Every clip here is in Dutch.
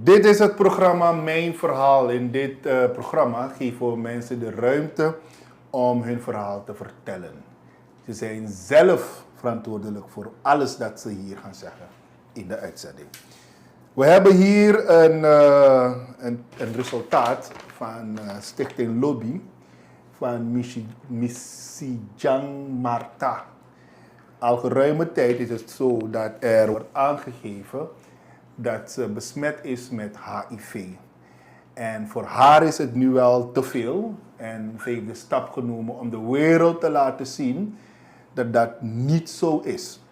Dit is het programma Mijn Verhaal. In dit programma geven we mensen de ruimte om hun verhaal te vertellen. Ze zijn zelf verantwoordelijk voor alles dat ze hier gaan zeggen in de uitzending. We hebben hier een resultaat van Stichting Lobby van Misijang Marta. Al geruime tijd is het zo dat er wordt aangegeven dat ze besmet is met HIV. En voor haar is het nu wel te veel. En ze heeft de stap genomen om de wereld te laten zien dat dat niet zo is.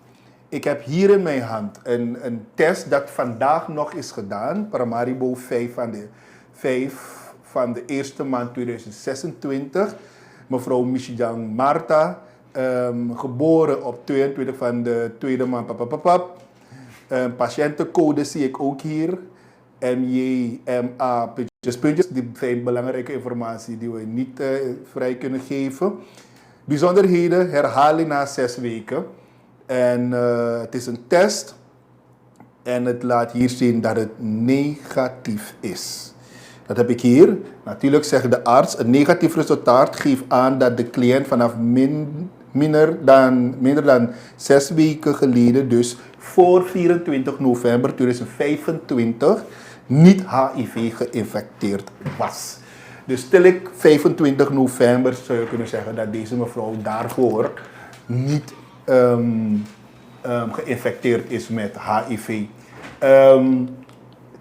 Ik heb hier in mijn hand een test dat vandaag nog is gedaan. Paramaribo 5 van de eerste maand 2026. Mevrouw Misijang Marta, geboren op 22 van de tweede maand. Patiëntencode zie ik ook hier. MJMA puntjes. Die zijn belangrijke informatie die we niet vrij kunnen geven. Bijzonderheden, herhaling na 6 weken. En het is een test. En het laat hier zien dat het negatief is. Dat heb ik hier. Natuurlijk zegt de arts, een negatief resultaat geeft aan dat de cliënt vanaf minder dan 6 weken geleden, dus voor 24 november 2025, niet HIV geïnfecteerd was. Dus stel ik 25 november zou je kunnen zeggen dat deze mevrouw daarvoor niet geïnfecteerd is met HIV.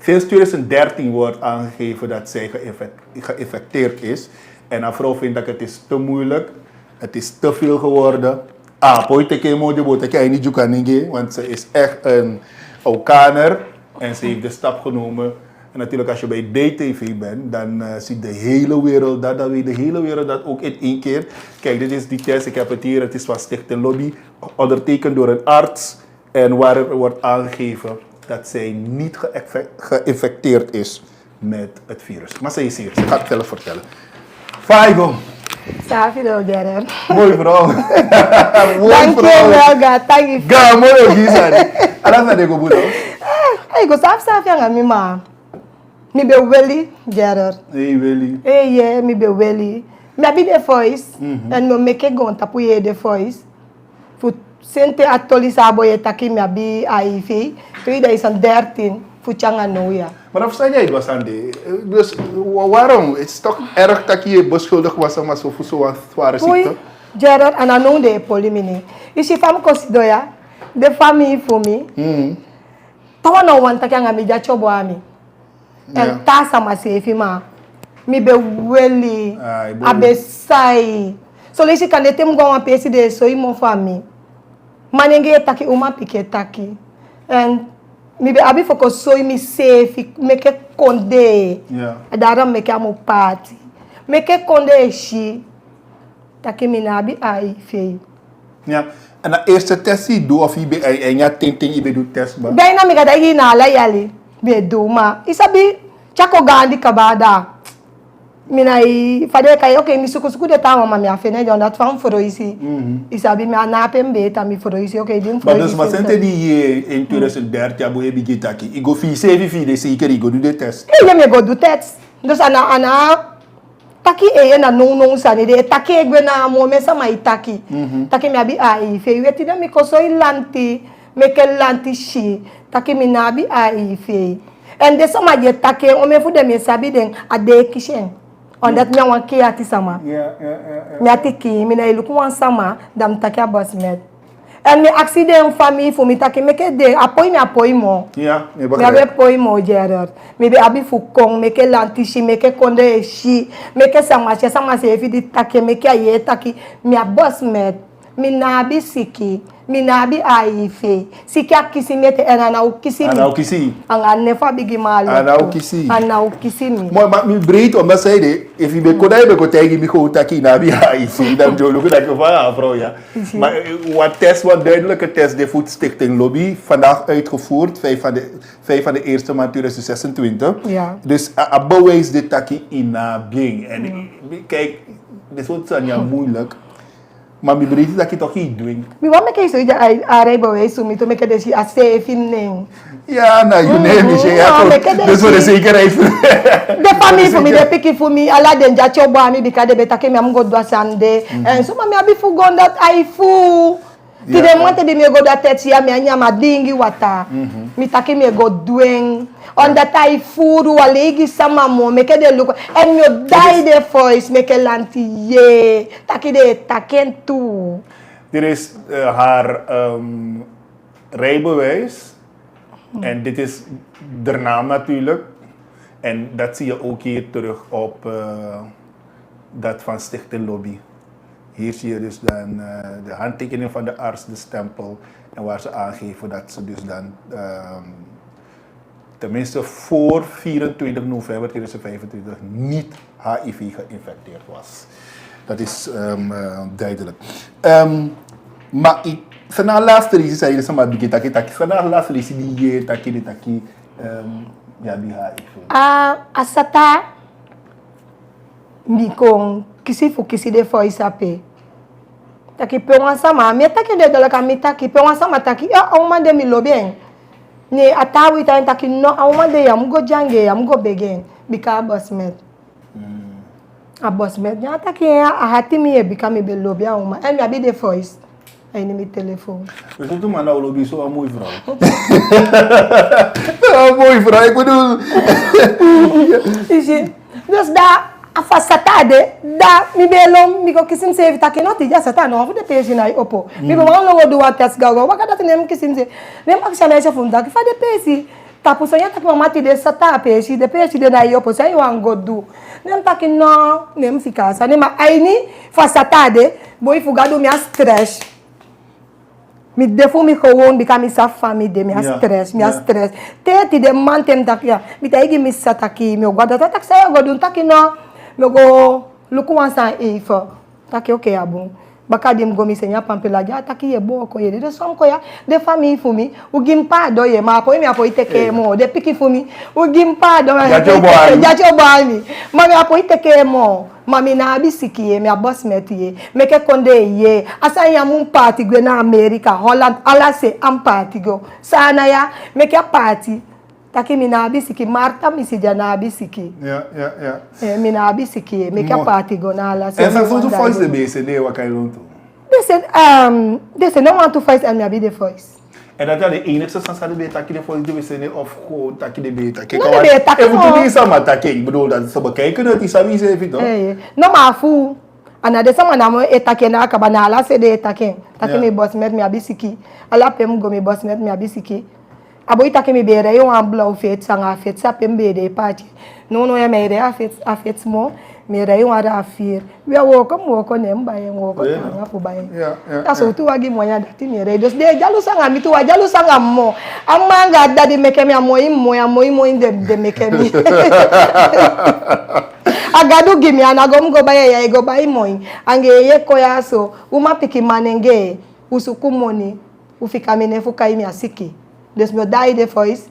Sinds 2013 wordt aangegeven dat zij geïnfecteerd is. En een vrouw vindt dat het is te moeilijk. Het is te veel geworden. Want ze is echt een Okaner. En ze heeft de stap genomen. En natuurlijk als je bij DTV bent, dan ziet de hele wereld dat. Dan weet de hele wereld dat ook in één keer. Kijk, dit is die test. Ik heb het hier. Het is van Stichting Lobby. Ondertekend door een arts. En waar er wordt aangegeven dat zij niet geïnfecteerd is met het virus. Maar zij is hier. Ze gaat het zelf vertellen. Faigo. Safido Gerard. Mooi vrouw. Dank je wel, Dank Ga, mooi ook hier zijn. Alain van go boedo. Hey, go saf yang mi ma. Mi be welly, Gerard. Hey Willy. Hey yeah, mi be welly. Mi abi the voice. En me make go tapuye the voice. Fu sente atoli sabo ye taki mi abi HIV. 2013 fu changa noya. Maar dan versta jij het was aan die. Dus waarom? Het is toch erg dat je beschuldigd was maar zo voor zo'n zware ziekte? Gerard, en dan noem de polimine. Is je fam consider de famille voor me. Tawa no want dat je mi jacho boami. En ta sama sefi ma. Mi be weli abesai. So lesi kan de tem go wan pesi de so imo famille. Manenge taki uma pike taki. En mi be abi focus so mi safe make konde. Daarom make amu party. Make konde shi. Taki mi na abi HIV. Ja. En de eerste test die doe of je be en ja ting je be doet test ba. Bijna mi gada hi na la yali. Be do ma. Isabi chako gandi kabada. Mina i fade kai okay mi suku de ta mama mi afene don dat van foro isi. Isabi mi anapen beta mi foro isi okay dim foro. Maar dus maar sente die in 2013 abo e bigi taki. I go fi save de zeker i go do the test. E me go do test. Dus ana taki e na no sani de taki e gwe na mo me sama itaki. Taki mi abi ai fe weti da mi koso ilanti me ke lanti shi. Taki mi na abi ai fe. En de sama je taki o me fu de me sabi den ade kishen. Omdat me wan ke ati sama. Me ati ki mi na iluku wan sama dam taki abas met. En me accident famille fu mi taki me ke de apoy mo. Ja, me apoy mo Gerard. Me be abi fu kong me ke lanti shi me ke konde shi me ke sama se fi di taki me ke aye taki me abas met. Mi na abi siki. Mi na abi HIV. Siki akisi mete ana ukisi mi. Ana ukisi. Anga nefa bigi malo. Ana ukisi. Ana ukisi mi. Maar mi breed om dat zei de, if je be kodai be kotegi mi ko taki na bi HIV dan jolo dat je van ja vrouw ja. Maar wat duidelijke test de Voedselstichting Lobby vandaag uitgevoerd 5 van de eerste maand 2026. Ja. Dus bewijs de taki in bing en kijk dit wordt dan ja moeilijk. Maar mi briti dat je toch niet doing. Mi wa make so ja arebo we so mi to make desi a safe in. Ja, nou, je neemt je ja. Dus voor de zekerheid. De family for me, de picky for me, ala den jacho bo ami because de betake me am go do sande. And so mami abi fu go that I fu. Ti de monte de me go that tetsia me anya ma dingi wata. Mi take me go doing on that I food walegi sama mo make de look and you die the voice make lanti ye. Take de taken tu. Er is haar rijbewijs. En dit is de naam natuurlijk. En dat zie je ook hier terug op dat van Stichting Lobby. Hier zie je dus dan de handtekening van de arts, de stempel. En waar ze aangeven dat ze dus dan tenminste voor 24 november 2025 niet HIV geïnfecteerd was. Dat is duidelijk. Maar ik... Sana laatste risi zei je sama bigi taki. Sana laatste risi die taki ya bi HIV. Asata mi kong kisi de foi sape. Taki pe wan sama mi taki de dala ka mi taki pe wan sama taki ya o man de mi lo bien. Ni atawi ta taki no o man de yam go jange yam go begen bika bossmet. A bossmet ya taki ya ahati mi e bika mi be lo bien o man. En mi abi de voice. Aí no meu telefone. Mas tu manda o lobby só a mãe vrouw. A mãe vrouw, ik bedoel. Dus daar afastade, daar mi belom mi ko kisim se evita que não te já sata não, vou pedir na opo. Mi be mal longo do atas gago, wa kada nem kisim se. Nem ak chama essa funda que fa de pesi. Ta pusonya ta mama ti de sata pesi, de pesi de na opo, sai o angodu. Nem ta que não, nem fica, sa nem ma aini afastade, boy fugado mi stress. Mi defo mi gewoon bika mi sa famille de mi stress, mi stress. Te de mantem takia, mi ta igi mi sataki, mi guarda tak sa go dun takino, mi go luku wansa ifo. Taki okay abun. Baka dim go mi senya pampela ja taki ye bo ko ye de som ko ya de famille fumi, u gimpa do ye ma ko mi apo iteke mo, de piki fumi, u gimpa do ya jo boami. Ma mi apo iteke mo. Mami na abisiki ye, mi boss meti me ke konde ye. Asa ya mun party go na America, Holland, ala se am party go. Sana ya me ke party. Taki mi na abisiki Marta mi si jana abisiki. Ja. Mi na abisiki me ke party go na ala se. Essa foi tu voice de BCD wa kai lonto. They said no want to voice and me abi the voice. En dat is de enige sansa de beta die voor de BCD of gewoon taki de beta. Kijk nou de beta. Even toen die sama taki, ik bedoel dat ze bekijken dat die sabi ze even toch. No ma fu. Ana de sama na mo etake na ka bana ala se de etake. Taki me boss met me abisiki. Ala pem go me boss met me abisiki. Abo itake me bere yo an blow fet sanga fet sa pem be de party. No ya me de afet mo. Me re yo ara afir. We wo ko nem ba yen wo ko na fu ba yen. Aso tu wagi mo ya dati me re dos de jalu sanga mi tu wa jalu sanga mo. Amanga dadi meke me amoyi mo de meke mi. Agadu gimi anagom go ba ya go ba imoyi. Ange ye ko ya so uma piki manenge usukumoni ufika mene fuka imi asiki. Des me dai de voice.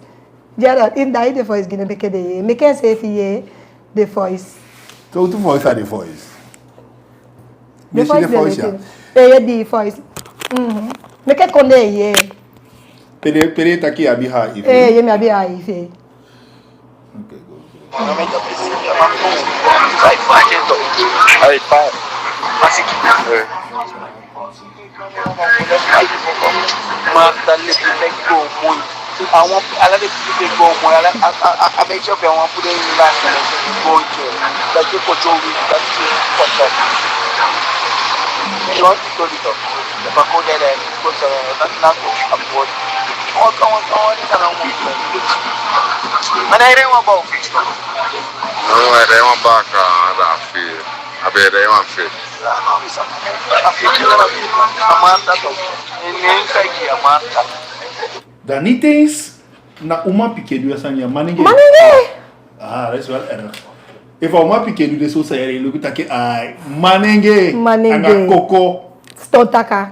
Jara in dai de voice gine meke de meke se fiye de voice. So tu voice a de voice. The voice ja. The voice. Me ke konde ye. Pere taki abi HIV. Ye me abi HIV. Okay, go. Marta le pek go muy. Àwọn alade ti go mo ala make sure pe wọ́n put in last go to like you control with that contact. You want to do it. The bako there go to not to afford. All is around one. Mana ire wa ba fix to. No, ire wa ba ka da fi. Abe ire wa fi. Amanda to. Nem sai que Amanda. Dan niet eens na uma pequeno essa minha maninge. Ah, dat is wel erg. Even uma pequeno de so say ele luta que ai maninge. Anga koko. Stotaka.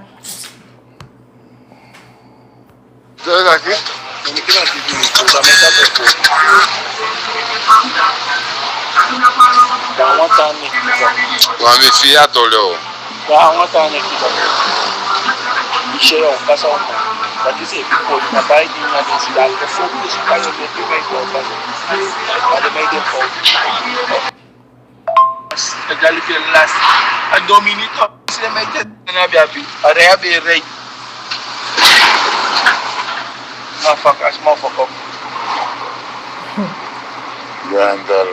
Chega aqui. Uma filha tolho. Ja, ang mata na kita. Siya yung kasaw mo. Dati sa ipipod, mabay din natin sila. Kasi gusto kayo dito may ito. Para may dito. Nagali ko yung last. Ang dominito. Sila may dito. Nabi-abi. Are-abi, Ray. Motherfucker. Wendell.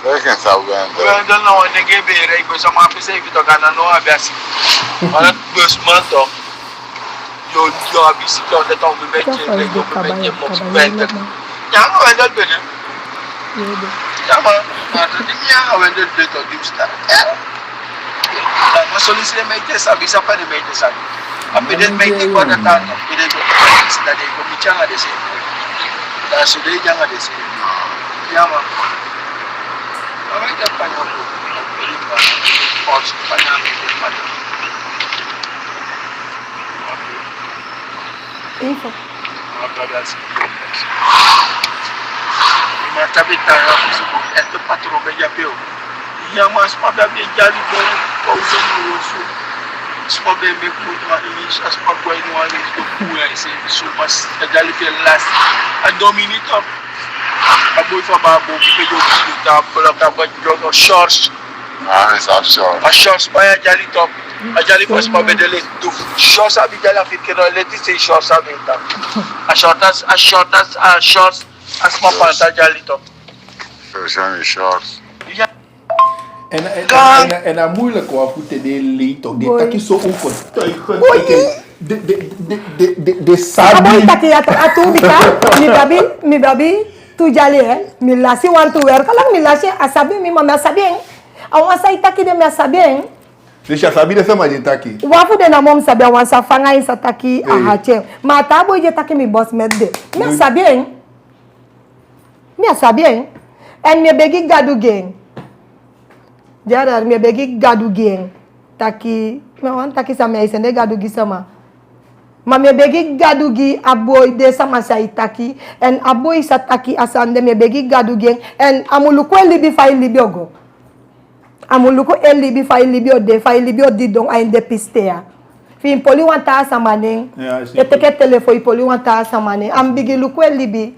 Quem sabe o Wendell? Wendell não, ninguém vê. Ray, pois é uma pessoa que toca na noa, assim. Mas, meus mantos. Yo habis kau dah tahu membaca, kau membaca Wendell. Jangan Wendell benar. Jangan. Ada dia Wendell betul di ustaz. Mas solusi membaca sabi siapa ni membaca sabi. Apa dia membaca kau dah tahu. Dia tu sudah dia bincang ada sini. Dah sudah jangan ada sini. Jangan. Orang dah panjang tu. Pos panjang itu panjang. Info. Mata bintang aku sebut itu patron beja pio. Yang mas pada beja di bawah pausan dulu. Semua bebek muda ini, semua kau ini wali itu kue isi semua jadi kelas. Dominator. Abu Fababu pejo kita pelak jogo shorts. Ah, it's offshore. A shorts banyak jadi top. Ajali pas pa bedele tu shorts abi jala fikir leti se shorts abi ta a shorts as ma panta jali to Fechando shorts. En dan moeilijk hoor, voeten de leed toch. Dit takje zo overtuigend. De sabi. Taki atu mi babi tu jali mi lasi want to wear kalang mi lasi asabi mi mama sabien. Awan sa itaki de mi sabien. Deixa saber dessa magia tá aqui. Wafu de na mom sabia wan sa fanga isa taki ahache. Mata boy je taki mi boss medde. Mi sabien. En mi begi gadu geng. Jarar mi begi gadu geng. Taki me wan taki sa me isende gadu gi sama. Ma mi begi gadu gi aboy de sama sa itaki en aboy sa taki asande mi begi gadu geng en amuluko libi fa libi ogo. Amuluko libi fa libi ode fa libi odi don a inde pistea. Fin poli wanta samane. Eteke telefone poli wanta samane. Am bigi luko libi.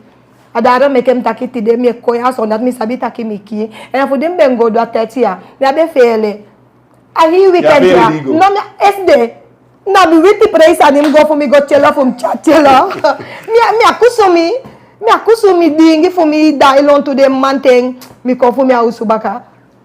Adara mekem taki tide mi koya so that mi sabi taki miki. En fu dem bengo do atetia. Mi abe fele. Ahi weekend ya. No mi SD. Na bi witi praise anim go for me go chela from chatela. Mi akusumi dingi for me dailon to dem manteng mi ko for me ausubaka.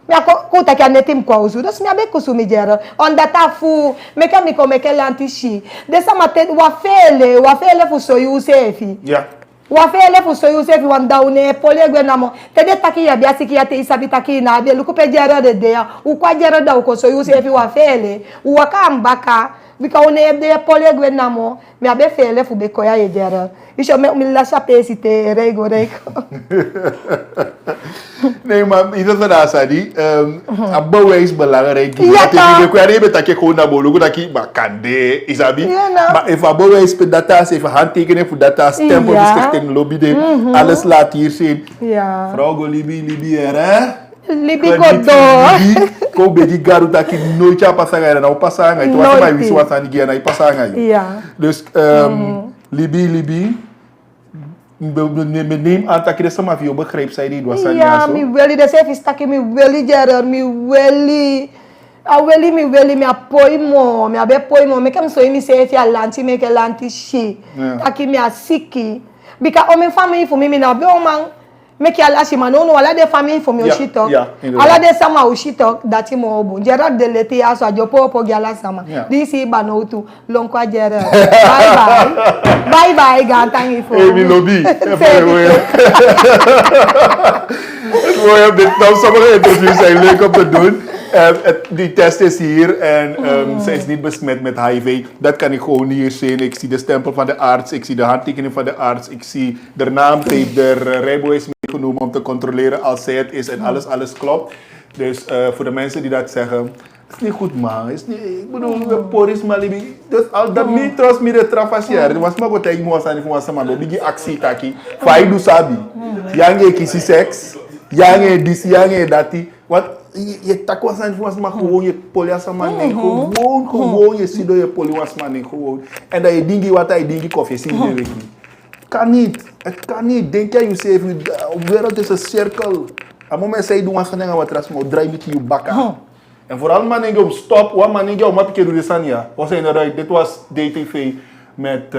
Me ko taki anetim kwa usu. Dos mi abe kusumi jera. On data fu meka mi ko meke lantishi. Desa mate wafele fu so you sefi. Yeah. Wafele fu so you sefi wandaune polegwe namo. Tede taki ya biasi ki ate isabi taki na abe lukupe jera de dea. Ukwa jera da uko so you sefi wafele. Uwaka mbaka. Bika one de polegwe namo. Me abe fele fu beko ya jera. Isho me la chape te rego. Nee, maar iets van dat zei abouwe is belangrijk. Ja, ik weet niet dat je gewoon naar bolo dat je maar kan de isabi. Maar if abouwe is per data, even handtekenen voor data, stempel de stichting lobby de alles laat hier zien. Ja. Vrouw go libi hè? Libi kodo. Ko begi garu dat je nooit ja pasanga na pasanga. Het was maar wisi wat aan die na pasanga. Ja. Dus libi neem aan dat je de sama vio begreep zei die was aan ja mi weli de sef istaki mi weli jarer mi weli mi apoy mo mi abe apoy mo me kam so mi sef ya lanti me ke lanti shi taki mi asiki bika o me family for me na be o man make ya lashi manono wala de family for me o shito ala de sama o shito dati mo obo jarer de leti ya so ajopo po gala sama disi banotu lonkwa jarer bye bye gantangi fo mi lobby we hebben dit nou sommige interviews zijn leuk om te doen. Die test is hier en ze is niet besmet met HIV. Dat kan ik gewoon hier zien. Ik zie de stempel van de arts, ik zie de handtekening van de arts, ik zie de naamtape, de Rebo is meegenomen om te controleren als zij het is en alles klopt. Dus voor de mensen die dat zeggen, het is niet goed man, is niet, ik bedoel, poris malibi. Dus al dat niet trouwens meer de trafasier. Was maar wat ik moest aan die was maar bigi actie taki. Fai du sabi. Yange kisi seks, yange dis, yange dati. Wat je tak was aan was maar gewoon je polias man nee gewoon je ziet door je polias man nee gewoon en dat je dingi wat hij dingi koffie zien de week niet. Het kan niet. Denk jij jezelf, de wereld is een cirkel. Op moment zij doen gaan wat ras maar draai met je bakken. En vooral man om stop, wat man om wat keer doen de Sania. Was hij eruit. Dit was DTV met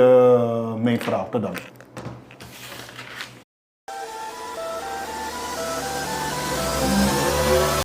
mijn verhaal. Tot dan.